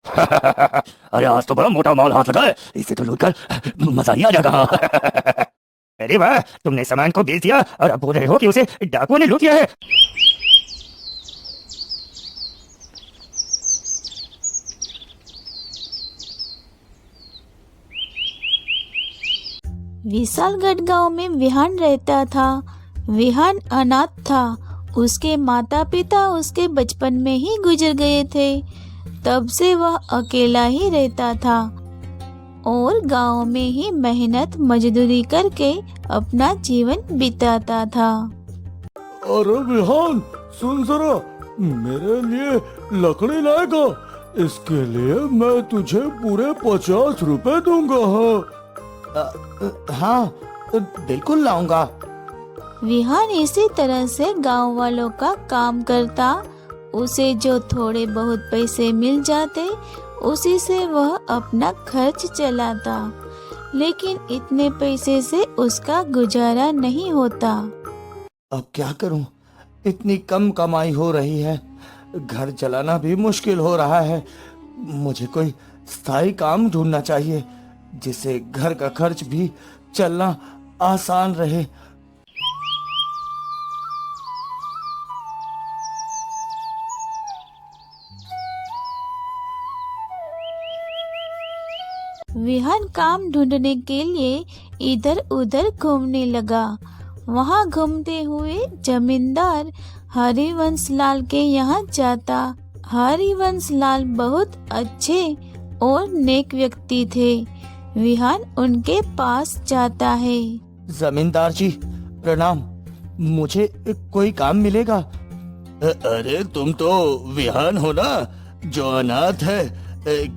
अरे आज तो बड़ा मोटा माल हाथ लगा है, इसे तो लूट कर मजा ही आ जाएगा। अरे वाह, तुमने सामान को बेच दिया और अब बोल रहे हो कि उसे डाकुओं ने लूट लिया है। विशालगढ़ गांव में विहान रहता था। विहान अनाथ था। उसके माता पिता उसके बचपन में ही गुजर गए थे। तब से वह अकेला ही रहता था और गांव में ही मेहनत मजदूरी करके अपना जीवन बिताता था। अरे विहान, सुन जरा, मेरे लिए लकड़ी लाएगा? इसके लिए मैं तुझे पूरे 50 रुपए दूंगा। हाँ, बिल्कुल लाऊंगा। विहान इसी तरह से गांव वालों का काम करता। उसे जो थोड़े बहुत पैसे मिल जाते उसी से वह अपना खर्च चलाता, लेकिन इतने पैसे से उसका गुजारा नहीं होता। अब क्या करूं? इतनी कम कमाई हो रही है, घर चलाना भी मुश्किल हो रहा है। मुझे कोई स्थायी काम ढूंढना चाहिए जिससे घर का खर्च भी चलना आसान रहे। विहान काम ढूंढने के लिए इधर उधर घूमने लगा। वहां घूमते हुए जमींदार हरिवंश लाल के यहाँ जाता। हरिवंश लाल बहुत अच्छे और नेक व्यक्ति थे। विहान उनके पास जाता है। जमींदार जी, प्रणाम। मुझे कोई काम मिलेगा? अरे तुम तो विहान हो ना, जो अनाथ है।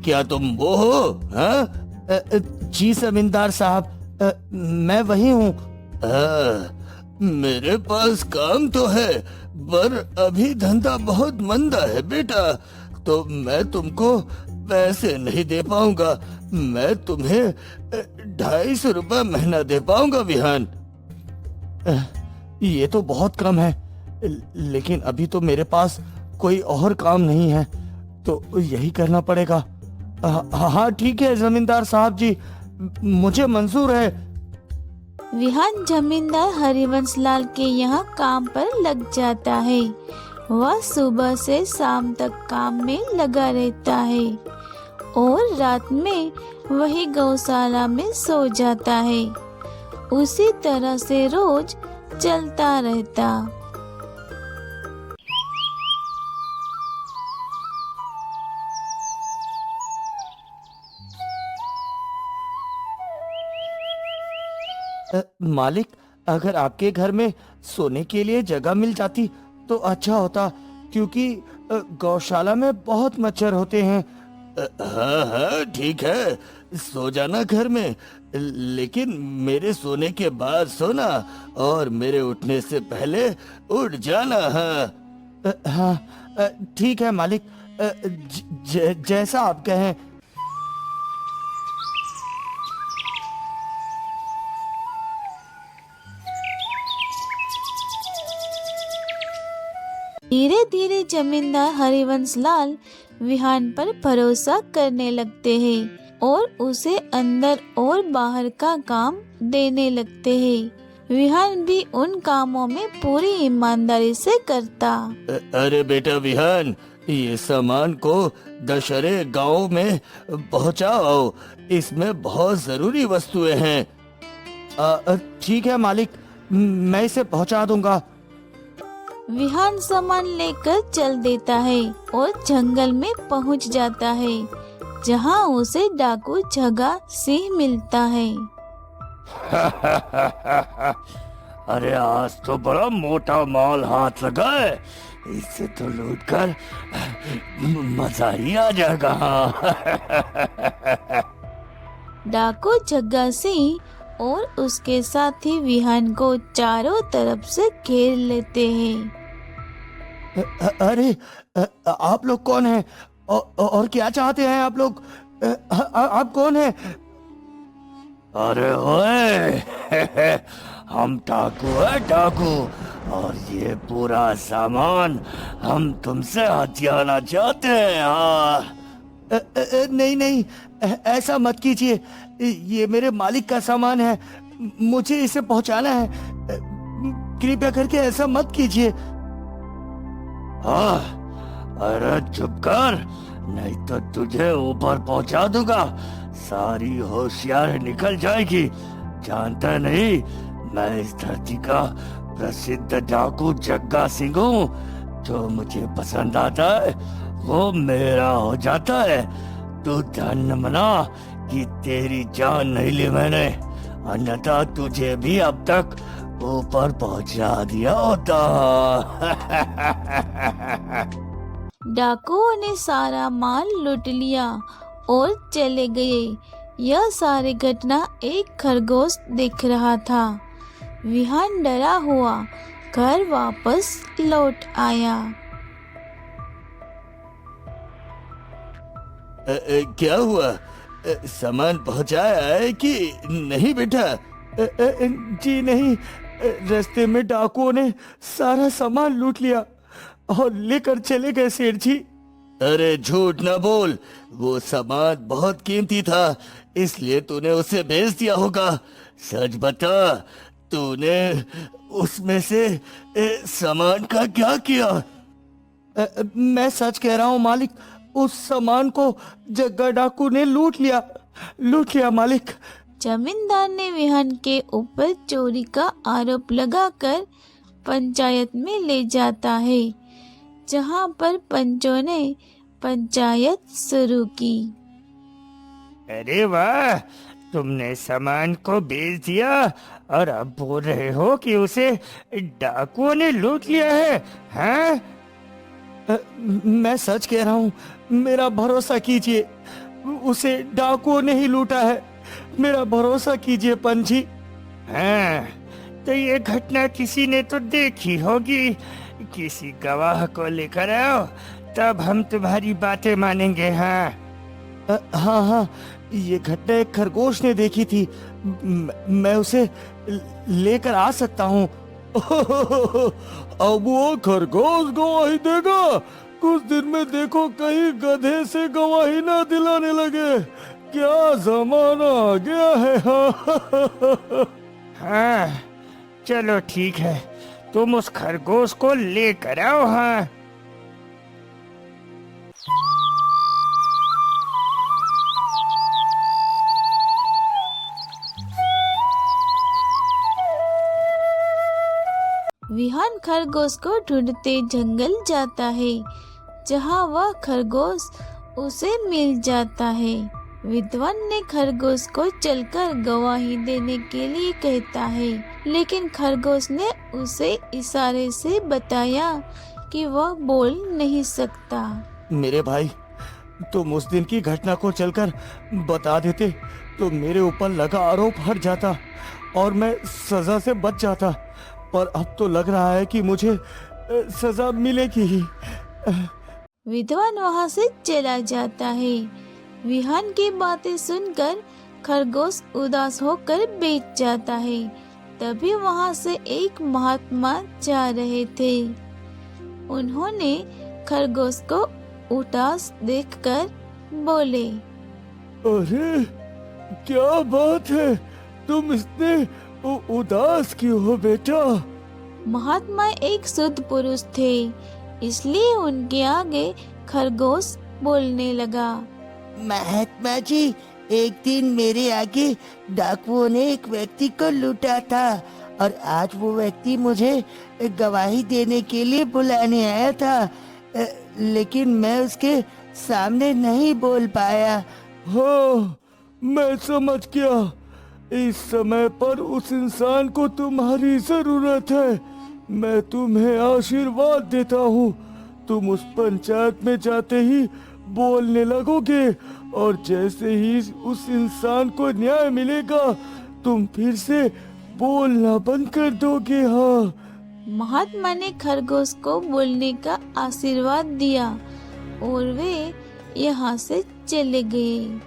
क्या तुम वो हो? हाँ? जी जमींदार साहब, मैं वही हूँ। मेरे पास काम तो है, पर अभी धंधा बहुत मंदा है बेटा, तो मैं तुमको पैसे नहीं दे पाऊंगा। मैं तुम्हें 250 रुपए महीना दे पाऊंगा विहान। ये तो बहुत कम है, लेकिन अभी तो मेरे पास कोई और काम नहीं है, तो यही करना पड़ेगा। हाँ ठीक है जमींदार साहब जी, मुझे मंजूर है। विहान जमींदार हरिवंश लाल के यहाँ काम पर लग जाता है। वह सुबह से शाम तक काम में लगा रहता है और रात में वही गौशाला में सो जाता है। उसी तरह से रोज चलता रहता। मालिक, अगर आपके घर में सोने के लिए जगह मिल जाती तो अच्छा होता, क्योंकि गौशाला में बहुत मच्छर होते हैं। हाँ हाँ ठीक है, सो जाना घर में, लेकिन मेरे सोने के बाद सोना और मेरे उठने से पहले उठ जाना। हाँ हाँ ठीक है मालिक, जैसा आप कहें। धीरे धीरे जमींदार हरिवंश लाल विहान पर भरोसा करने लगते हैं और उसे अंदर और बाहर का काम देने लगते हैं। विहान भी उन कामों में पूरी ईमानदारी से करता। अरे बेटा विहान, ये सामान को दशहरे गांव में पहुंचाओ, इसमें बहुत जरूरी वस्तुएं हैं। ठीक है मालिक, मैं इसे पहुंचा दूंगा। विहान सामान लेकर चल देता है और जंगल में पहुंच जाता है, जहां उसे डाकू जगा सिंह मिलता है। अरे आज तो बड़ा मोटा माल हाथ लगा है, इसे तो लूट कर मजा ही आ जाएगा। डाकू जग्गा सिंह और उसके साथी विहान को चारों तरफ से घेर लेते हैं। अरे आप लोग कौन हैं और क्या चाहते हैं आप लोग? आप कौन हैं? अरे ओए, हम डाकू है डाकू, और ये पूरा सामान हम तुमसे हथियाना चाहते हैं। हाँ, नहीं नहीं, ऐसा मत कीजिए। ये मेरे मालिक का सामान है, मुझे इसे पहुंचाना है। कृपया करके ऐसा मत कीजिए। हाँ, अरे चुप कर, नहीं तो तुझे ऊपर पहुंचा दूंगा। सारी होशियार निकल जाएगी। जानता नहीं, मैं इस धरती का प्रसिद्ध डाकू जग्गा सिंह हूँ। जो मुझे पसंद आता है वो मेरा हो जाता है। तू धन्य मना कि तेरी जान नहीं ली मैंने, अन्यथा तुझे भी अब तक ऊपर पहुंचा दिया होता। डाकुओं ने सारा माल लूट लिया और चले गए। यह सारी घटना एक खरगोश देख रहा था। विहान डरा हुआ घर वापस लौट आया। क्या हुआ? सामान पहुंचाया है कि नहीं बेटा? जी नहीं, रास्ते में डाकुओं ने सारा सामान लूट लिया और लेकर चले गए सेठ जी। अरे झूठ ना बोल, वो सामान बहुत कीमती था, इसलिए तूने उसे बेच दिया होगा। सच बता, तूने उसमें से सामान का क्या किया? मैं सच कह रहा हूँ मालिक, उस सामान को जग्गा डाकू ने लूट लिया मालिक। जमींदार ने विहान के ऊपर चोरी का आरोप लगाकर पंचायत में ले जाता है, जहां पर पंचों ने पंचायत शुरू की। अरे वाह, तुमने सामान को बेच दिया और अब बोल रहे हो कि उसे डाकुओं ने लूट लिया है, हैं? मैं सच कह रहा हूँ, मेरा भरोसा कीजिए, उसे डाकुओं ने ही लूटा है। मेरा भरोसा कीजिए पंजी। हाँ, तो ये घटना किसी ने तो देखी होगी। किसी गवाह को लेकर आओ, तब हम तुम्हारी बातें मानेंगे। हाँ हाँ हाँ, ये घटना एक खरगोश ने देखी थी। मैं उसे लेकर आ सकता हूँ। अब वो खरगोश गवाही देगा? कुछ दिन में देखो कहीं गधे से गवाही ना दिलाने लगे। क्या जमाना आ गया है। हाँ, चलो ठीक है, तुम उस खरगोश को लेकर आओ। हाँ, विहान खरगोश को ढूंढते जंगल जाता है, जहां वह खरगोश उसे मिल जाता है। विद्वान ने खरगोश को चलकर गवाही देने के लिए कहता है, लेकिन खरगोश ने उसे इशारे से बताया कि वह बोल नहीं सकता। मेरे भाई, तुम उस दिन की घटना को चलकर बता देते तो मेरे ऊपर लगा आरोप हट जाता और मैं सजा से बच जाता, पर अब तो लग रहा है कि मुझे सजा मिलेगी ही। विद्वान वहां से चला जाता है। विहान की बातें सुनकर खरगोश उदास होकर बैठ जाता है। तभी वहां से एक महात्मा जा रहे थे। उन्होंने खरगोश को उदास देखकर बोले, अरे क्या बात है, तुम इतने उदास क्यों हो बेटा? महात्मा एक शुद्ध पुरुष थे, इसलिए उनके आगे खरगोश बोलने लगा। महात्मा जी, एक दिन मेरे आगे डाकुओं ने एक व्यक्ति को लूटा था और आज वो व्यक्ति मुझे गवाही देने के लिए बुलाने आया था, लेकिन मैं उसके सामने नहीं बोल पाया। हाँ, मैं समझ गया। इस समय पर उस इंसान को तुम्हारी जरूरत है। मैं तुम्हें आशीर्वाद देता हूँ। तुम उस पंचायत में जाते ही बोलने लगोगे और जैसे ही उस इंसान को न्याय मिलेगा तुम फिर से बोलना बंद कर दोगे। हाँ, महात्मा ने खरगोश को बोलने का आशीर्वाद दिया और वे यहाँ से चले गए।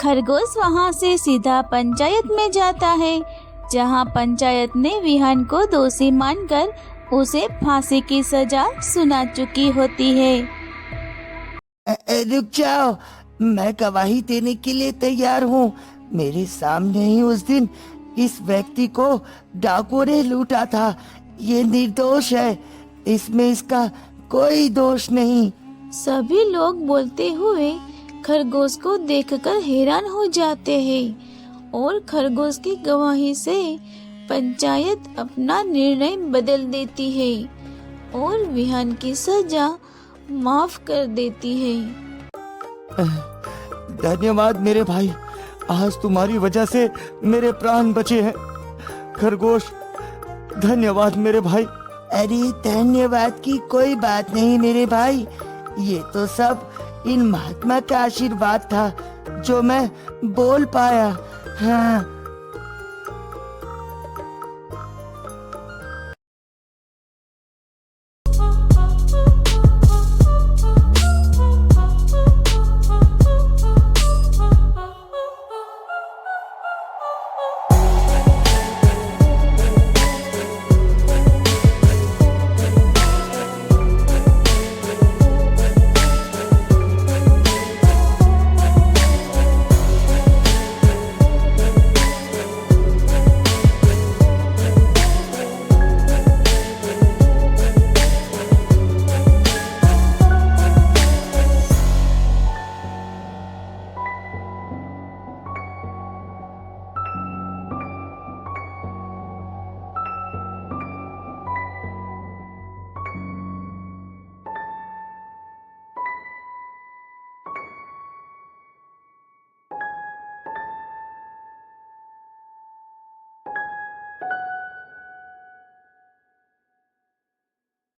खरगोश वहां से सीधा पंचायत में जाता है, जहां पंचायत ने विहान को दोषी मानकर उसे फांसी की सजा सुना चुकी होती है। रुक जाओ, मैं गवाही देने के लिए तैयार हूँ। मेरे सामने ही उस दिन इस व्यक्ति को डाकुओं ने लूटा था। ये निर्दोष है, इसमें इसका कोई दोष नहीं। सभी लोग बोलते हुए खरगोश को देखकर हैरान हो जाते हैं और खरगोश की गवाही से पंचायत अपना निर्णय बदल देती है और विहान की सजा माफ कर देती है। धन्यवाद मेरे भाई, आज तुम्हारी वजह से मेरे प्राण बचे हैं। खरगोश, धन्यवाद मेरे भाई। अरे धन्यवाद की कोई बात नहीं मेरे भाई, ये तो सब इन महात्मा का आशीर्वाद था जो मैं बोल पाया। हाँ,